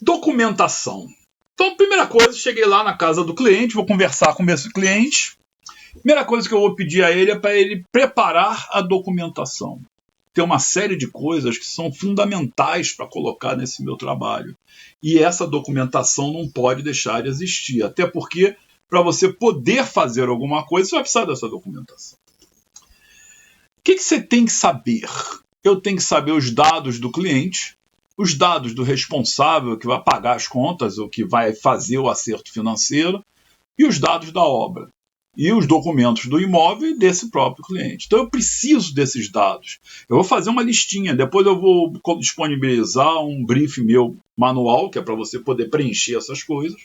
Documentação. Então, primeira coisa, cheguei lá na casa do cliente, vou conversar com esse cliente. Primeira coisa que eu vou pedir a ele é para ele preparar a documentação. Tem uma série de coisas que são fundamentais para colocar nesse meu trabalho. E essa documentação não pode deixar de existir. Até porque, para você poder fazer alguma coisa, você vai precisar dessa documentação. O que você tem que saber? Eu tenho que saber os dados do cliente, os dados do responsável que vai pagar as contas ou que vai fazer o acerto financeiro e os dados da obra e os documentos do imóvel e desse próprio cliente. Então eu preciso desses dados. Eu vou fazer uma listinha, depois eu vou disponibilizar um brief meu manual, que é para você poder preencher essas coisas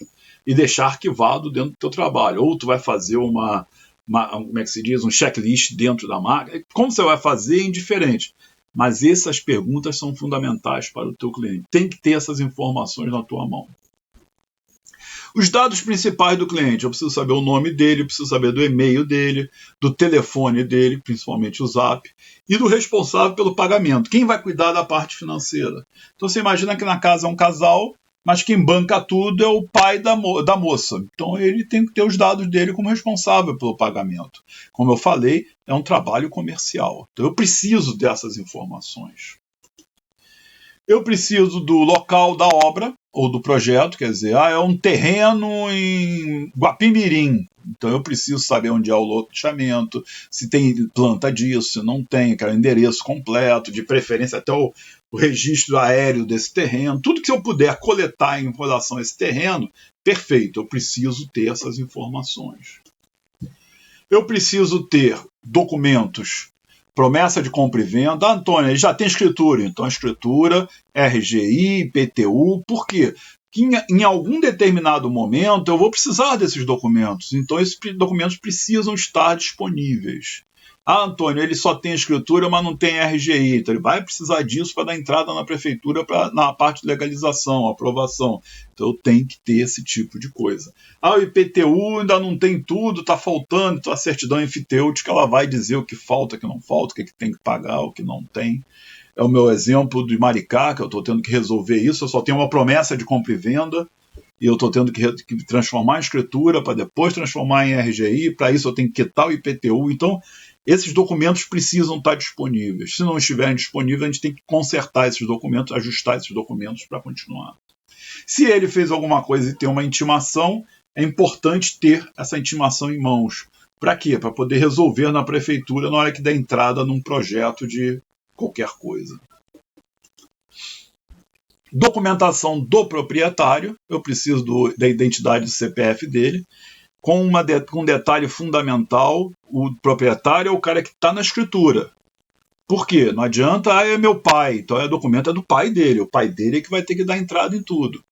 e deixar arquivado dentro do teu trabalho. Ou tu vai fazer como é que se diz, um checklist dentro da máquina. Como você vai fazer é indiferente. Mas essas perguntas são fundamentais para o teu cliente. Tem que ter essas informações na tua mão. Os dados principais do cliente. Eu preciso saber o nome dele, eu preciso saber do e-mail dele, do telefone dele, principalmente o Zap, e do responsável pelo pagamento. Quem vai cuidar da parte financeira? Então você imagina que na casa é um casal, mas quem banca tudo é o pai da moça. Então ele tem que ter os dados dele como responsável pelo pagamento. Como eu falei, é um trabalho comercial. Então eu preciso dessas informações. Eu preciso do local da obra ou do projeto, quer dizer, é um terreno em Guapimirim. Então eu preciso saber onde é o loteamento, se tem planta disso, se não tem, quero o endereço completo, de preferência até o registro aéreo desse terreno, tudo que eu puder coletar em relação a esse terreno, perfeito, eu preciso ter essas informações. Eu preciso ter documentos, promessa de compra e venda. Antônio, ele já tem escritura, então a escritura, RGI, IPTU, por quê? Que em algum determinado momento eu vou precisar desses documentos, então esses documentos precisam estar disponíveis. Antônio, ele só tem escritura, mas não tem RGI, então ele vai precisar disso para dar entrada na prefeitura na parte de legalização, aprovação. Então eu tenho que ter esse tipo de coisa. O IPTU ainda não tem tudo, está faltando, então a certidão enfitêutica ela vai dizer o que falta, o que não falta, o que tem que pagar, o que não tem. É o meu exemplo de Maricá, que eu estou tendo que resolver isso, eu só tenho uma promessa de compra e venda, e eu estou tendo que transformar em escritura para depois transformar em RGI, para isso eu tenho que quitar o IPTU, então esses documentos precisam estar disponíveis. Se não estiverem disponíveis, a gente tem que consertar esses documentos, ajustar esses documentos para continuar. Se ele fez alguma coisa e tem uma intimação, é importante ter essa intimação em mãos. Para quê? Para poder resolver na prefeitura na hora que der entrada num projeto de qualquer coisa. Documentação do proprietário, eu preciso da identidade do CPF dele, com um detalhe fundamental, o proprietário é o cara que está na escritura. Por quê? Não adianta, é meu pai, então o documento é do pai dele, o pai dele é que vai ter que dar entrada em tudo.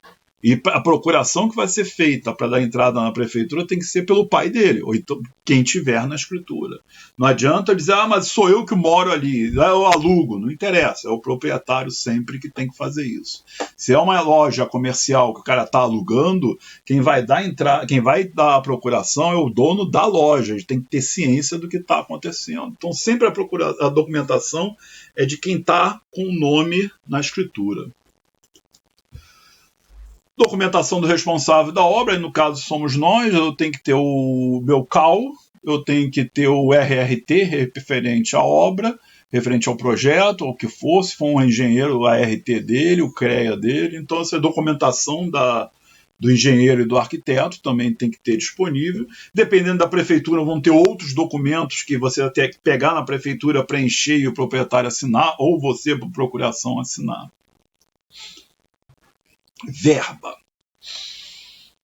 E a procuração que vai ser feita para dar entrada na prefeitura tem que ser pelo pai dele, ou então quem tiver na escritura. Não adianta dizer, mas sou eu que moro ali, eu alugo, não interessa, é o proprietário sempre que tem que fazer isso. Se é uma loja comercial que o cara está alugando, quem vai dar a procuração é o dono da loja, ele tem que ter ciência do que está acontecendo. Então sempre a documentação é de quem está com o nome na escritura. Documentação do responsável da obra, no caso somos nós, eu tenho que ter o meu CAL, eu tenho que ter o RRT referente à obra, referente ao projeto, ou o que for, se for um engenheiro, o ART dele, o CREA dele, então essa documentação do engenheiro e do arquiteto também tem que ter disponível. Dependendo da prefeitura, vão ter outros documentos que você vai ter que pegar na prefeitura, preencher e o proprietário assinar, ou você, por procuração, assinar. Verba.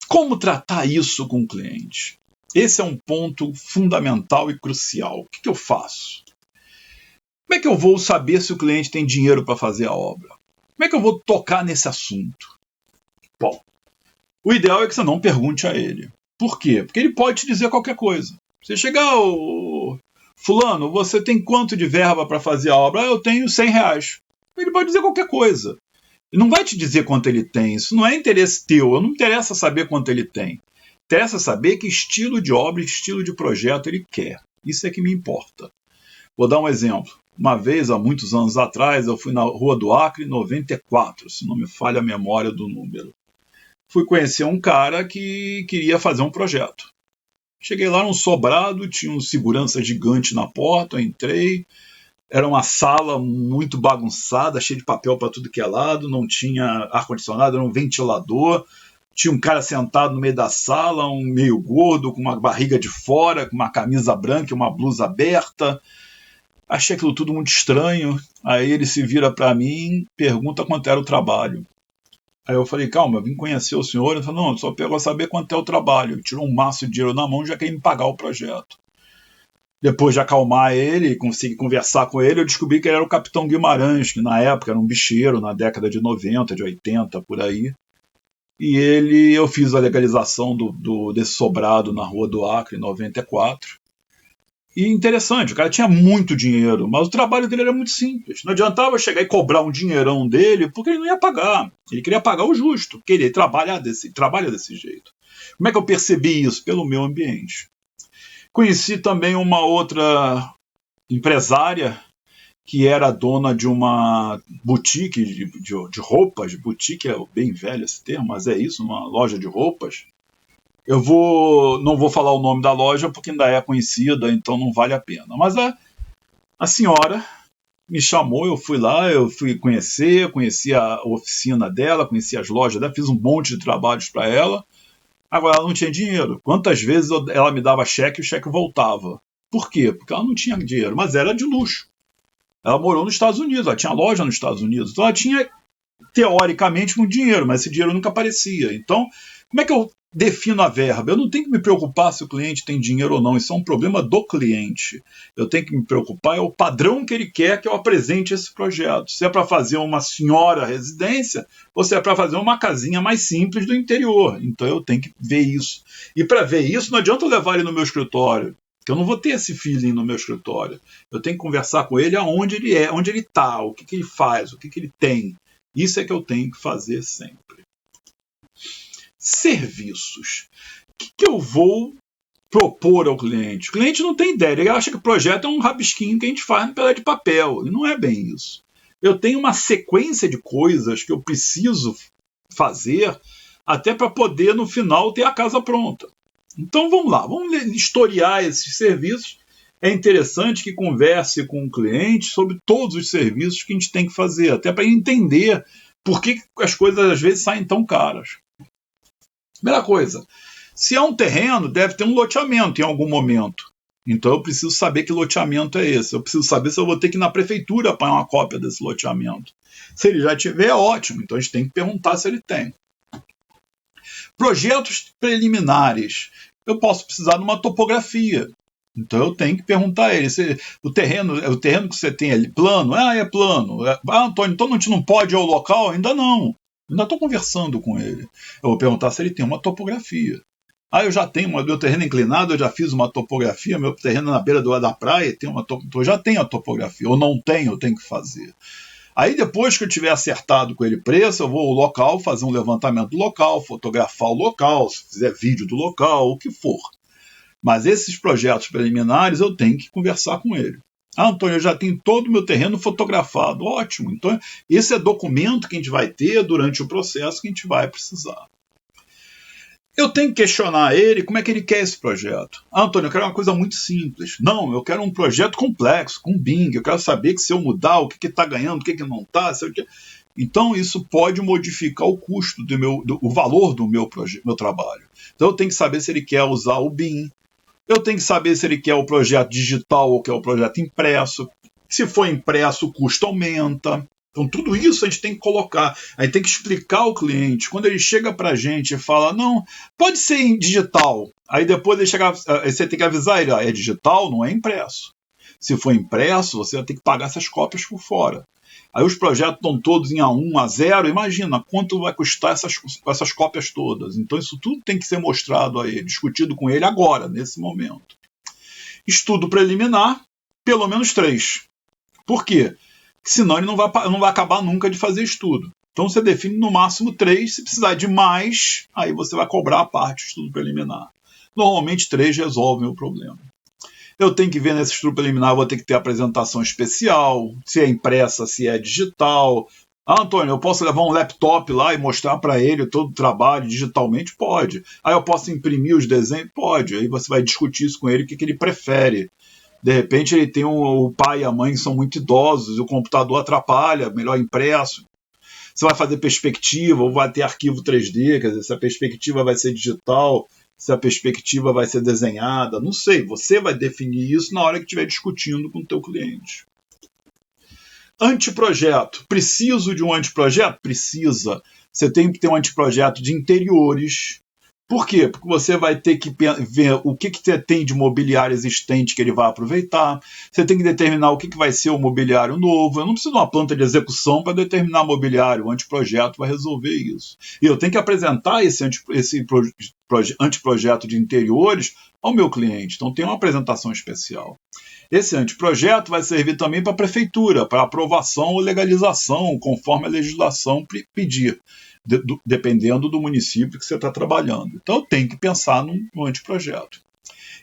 Como tratar isso com o cliente? Esse é um ponto fundamental e crucial. O que eu faço? Como é que eu vou saber se o cliente tem dinheiro para fazer a obra? Como é que eu vou tocar nesse assunto? Bom, o ideal é que você não pergunte a ele. Por quê? Porque ele pode te dizer qualquer coisa. Você chegar, fulano, você tem quanto de verba para fazer a obra? Eu tenho R$100. Ele pode dizer qualquer coisa. Ele não vai te dizer quanto ele tem, isso não é interesse teu, não interessa saber quanto ele tem. Interessa saber que estilo de obra, estilo de projeto ele quer. Isso é que me importa. Vou dar um exemplo. Uma vez, há muitos anos atrás, eu fui na Rua do Acre, 94, se não me falha a memória do número. Fui conhecer um cara que queria fazer um projeto. Cheguei lá num sobrado, tinha um segurança gigante na porta, eu entrei. Era uma sala muito bagunçada, cheia de papel para tudo que é lado, não tinha ar-condicionado, era um ventilador. Tinha um cara sentado no meio da sala, um meio gordo, com uma barriga de fora, com uma camisa branca e uma blusa aberta. Achei aquilo tudo muito estranho. Aí ele se vira para mim e pergunta quanto era o trabalho. Aí eu falei, calma, eu vim conhecer o senhor. Ele falou, não, só pegou a saber quanto é o trabalho. Ele tirou um maço de dinheiro na mão e já queria me pagar o projeto. Depois de acalmar ele, consegui conversar com ele, eu descobri que ele era o Capitão Guimarães, que na época era um bicheiro, na década de 90, de 80, por aí. E eu fiz a legalização desse sobrado na Rua do Acre, em 94. E interessante, o cara tinha muito dinheiro, mas o trabalho dele era muito simples. Não adiantava chegar e cobrar um dinheirão dele, porque ele não ia pagar. Ele queria pagar o justo, porque ele trabalha desse jeito. Como é que eu percebi isso? Pelo meu ambiente. Conheci também uma outra empresária que era dona de uma boutique de roupas. Boutique é bem velho esse termo, mas é isso, uma loja de roupas. Não vou falar o nome da loja porque ainda é conhecida, então não vale a pena. Mas a senhora me chamou, eu fui lá, eu fui conheci a oficina dela, conheci as lojas dela, fiz um monte de trabalhos para ela. Agora, ela não tinha dinheiro. Quantas vezes ela me dava cheque e o cheque voltava? Por quê? Porque ela não tinha dinheiro, mas era de luxo. Ela morou nos Estados Unidos, ela tinha loja nos Estados Unidos, então ela tinha, teoricamente, muito dinheiro, mas esse dinheiro nunca aparecia. Então, como é que eu defino a verba? Eu não tenho que me preocupar se o cliente tem dinheiro ou não, isso é um problema do cliente. Eu tenho que me preocupar é o padrão que ele quer que eu apresente esse projeto. Se é para fazer uma senhora residência, ou se é para fazer uma casinha mais simples do interior. Então eu tenho que ver isso. E para ver isso, não adianta eu levar ele no meu escritório, porque eu não vou ter esse feeling no meu escritório. Eu tenho que conversar com ele aonde ele é, onde ele está, o que ele faz, o que ele tem. Isso é que eu tenho que fazer sempre. Serviços. O que eu vou propor ao cliente? O cliente não tem ideia, ele acha que o projeto é um rabisquinho que a gente faz no pedaço de papel, e não é bem isso. Eu tenho uma sequência de coisas que eu preciso fazer até para poder, no final, ter a casa pronta. Então vamos lá, vamos historiar esses serviços. É interessante que converse com o cliente sobre todos os serviços que a gente tem que fazer, até para entender por que as coisas às vezes saem tão caras. Primeira coisa, se é um terreno, deve ter um loteamento em algum momento. Então eu preciso saber que loteamento é esse. Eu preciso saber se eu vou ter que ir na prefeitura apanhar uma cópia desse loteamento. Se ele já tiver, é ótimo. Então a gente tem que perguntar se ele tem. Projetos preliminares. Eu posso precisar de uma topografia. Então eu tenho que perguntar a ele. O terreno que você tem ali, plano? É plano. Antônio, então a gente não pode ir ao local? Ainda não. Ainda estou conversando com ele. Eu vou perguntar se ele tem uma topografia. Eu já tenho, meu terreno inclinado, eu já fiz uma topografia, meu terreno na beira da praia, eu já tenho a topografia. Ou não tenho, eu tenho que fazer. Aí depois que eu tiver acertado com ele preço, eu vou ao local, fazer um levantamento do local, fotografar o local, se fizer vídeo do local, o que for. Mas esses projetos preliminares eu tenho que conversar com ele. Antônio, eu já tenho todo o meu terreno fotografado. Ótimo. Então, esse é documento que a gente vai ter durante o processo que a gente vai precisar. Eu tenho que questionar ele como é que ele quer esse projeto. Antônio, eu quero uma coisa muito simples. Não, eu quero um projeto complexo, com Bing. Eu quero saber que se eu mudar, o que está ganhando, o que não está. Então, isso pode modificar o custo, o valor do meu trabalho. Então, eu tenho que saber se ele quer usar o Bing. Eu tenho que saber se ele quer o projeto digital ou quer o projeto impresso. Se for impresso, o custo aumenta. Então, tudo isso a gente tem que colocar. Aí tem que explicar ao cliente. Quando ele chega para a gente e fala, não, pode ser em digital. Aí depois você tem que avisar ele, é digital, não é impresso. Se for impresso, você vai ter que pagar essas cópias por fora. Aí os projetos estão todos em A1, A0. Imagina quanto vai custar essas cópias todas. Então isso tudo tem que ser mostrado a ele, discutido com ele agora, nesse momento. Estudo preliminar, pelo menos 3. Por quê? Porque senão ele não vai acabar nunca de fazer estudo. Então você define no máximo 3. Se precisar de mais, aí você vai cobrar a parte do estudo preliminar. Normalmente 3 resolvem o problema. Eu tenho que ver nesse estudo preliminar, vou ter que ter apresentação especial, se é impressa, se é digital. Ah, Antônio, eu posso levar um laptop lá e mostrar para ele todo o trabalho digitalmente? Pode. Aí eu posso imprimir os desenhos? Pode. Aí você vai discutir isso com ele, o que ele prefere. De repente ele tem o pai e a mãe que são muito idosos, e o computador atrapalha, melhor impresso. Você vai fazer perspectiva, ou vai ter arquivo 3D, quer dizer, se a perspectiva vai ser digital, se a perspectiva vai ser desenhada, não sei. Você vai definir isso na hora que estiver discutindo com o teu cliente. Anteprojeto. Preciso de um anteprojeto? Precisa. Você tem que ter um anteprojeto de interiores. Por quê? Porque você vai ter que ver o que tem de mobiliário existente que ele vai aproveitar. Você tem que determinar o que vai ser o mobiliário novo. Eu não preciso de uma planta de execução para determinar mobiliário. O anteprojeto vai resolver isso. E eu tenho que apresentar esse anteprojeto de interiores ao meu cliente. Então tem uma apresentação especial. Esse anteprojeto vai servir também para a prefeitura, para aprovação ou legalização, conforme a legislação pedir, dependendo do município que você está trabalhando. Então, tem que pensar no anteprojeto.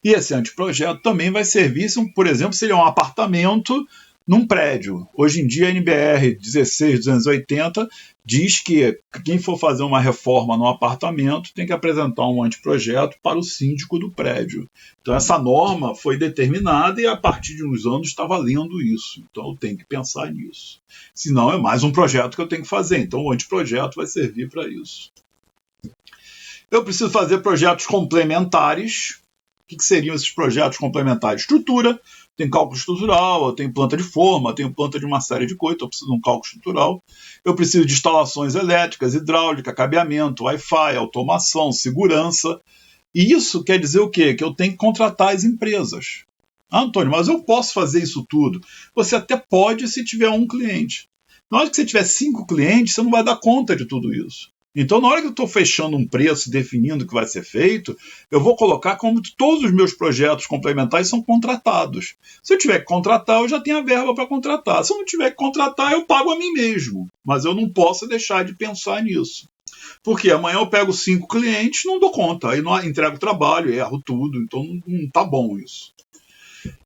E esse anteprojeto também vai servir, por exemplo, se ele é um apartamento num prédio. Hoje em dia, a NBR 16280 diz que quem for fazer uma reforma num apartamento tem que apresentar um anteprojeto para o síndico do prédio. Então, essa norma foi determinada e, a partir de uns anos, está valendo isso. Então, eu tenho que pensar nisso. Senão, é mais um projeto que eu tenho que fazer. Então, o anteprojeto vai servir para isso. Eu preciso fazer projetos complementares. O que seriam esses projetos complementares? Estrutura. Tem cálculo estrutural, eu tenho planta de forma, eu tenho planta de uma série de coisas, então eu preciso de um cálculo estrutural. Eu preciso de instalações elétricas, hidráulica, cabeamento, Wi-Fi, automação, segurança. E isso quer dizer o quê? Que eu tenho que contratar as empresas. Ah, Antônio, mas eu posso fazer isso tudo? Você até pode se tiver um cliente. Na hora que você tiver 5 clientes, você não vai dar conta de tudo isso. Então, na hora que eu estou fechando um preço, definindo o que vai ser feito, eu vou colocar como todos os meus projetos complementares são contratados. Se eu tiver que contratar, eu já tenho a verba para contratar. Se eu não tiver que contratar, eu pago a mim mesmo. Mas eu não posso deixar de pensar nisso. Porque amanhã eu pego 5 clientes, não dou conta. Aí não entrego o trabalho, erro tudo. Então, não está bom isso.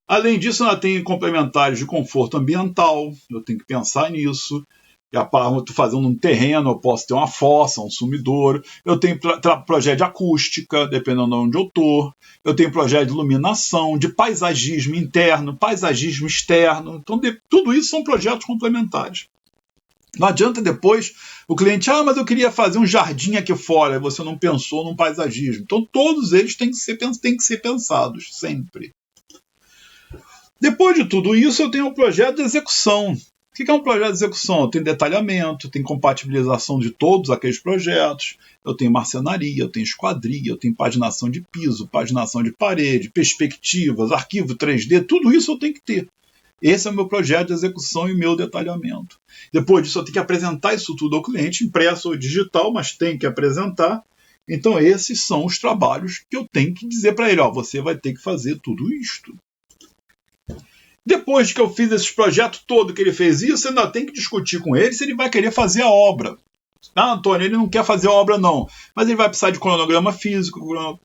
Além disso, eu tenho complementares de conforto ambiental. Eu tenho que pensar nisso. Eu estou fazendo um terreno, eu posso ter uma fossa, um sumidouro. Eu tenho projeto de acústica, dependendo de onde eu estou. Eu tenho projeto de iluminação, de paisagismo interno, paisagismo externo. Então, tudo isso são projetos complementares. Não adianta depois o cliente, mas eu queria fazer um jardim aqui fora, e você não pensou num paisagismo. Então, todos eles têm que ser pensados, sempre. Depois de tudo isso, eu tenho um projeto de execução. O que é um projeto de execução? Tem detalhamento, tem compatibilização de todos aqueles projetos, eu tenho marcenaria, eu tenho esquadria, eu tenho paginação de piso, paginação de parede, perspectivas, arquivo 3D, tudo isso eu tenho que ter. Esse é o meu projeto de execução e meu detalhamento. Depois disso, eu tenho que apresentar isso tudo ao cliente, impresso ou digital, mas tem que apresentar. Então, esses são os trabalhos que eu tenho que dizer para ele, você vai ter que fazer tudo isto. Depois que eu fiz esse projeto todo que ele fez isso, você ainda tem que discutir com ele se ele vai querer fazer a obra. Ah, Antônio, ele não quer fazer a obra não, mas ele vai precisar de cronograma físico,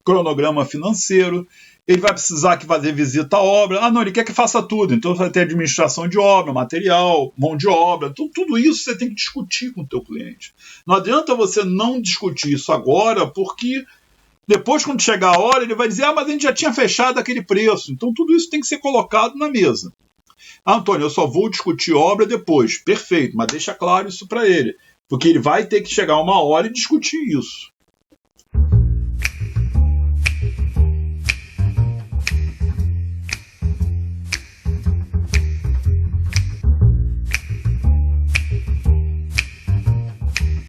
cronograma financeiro, ele vai precisar que fazer visita à obra. Ah, não, ele quer que faça tudo, então vai ter administração de obra, material, mão de obra, então tudo isso você tem que discutir com o teu cliente. Não adianta você não discutir isso agora, porque depois, quando chegar a hora, ele vai dizer, mas a gente já tinha fechado aquele preço. Então, tudo isso tem que ser colocado na mesa. Ah, Antônio, eu só vou discutir obra depois. Perfeito, mas deixa claro isso para ele. Porque ele vai ter que chegar uma hora e discutir isso.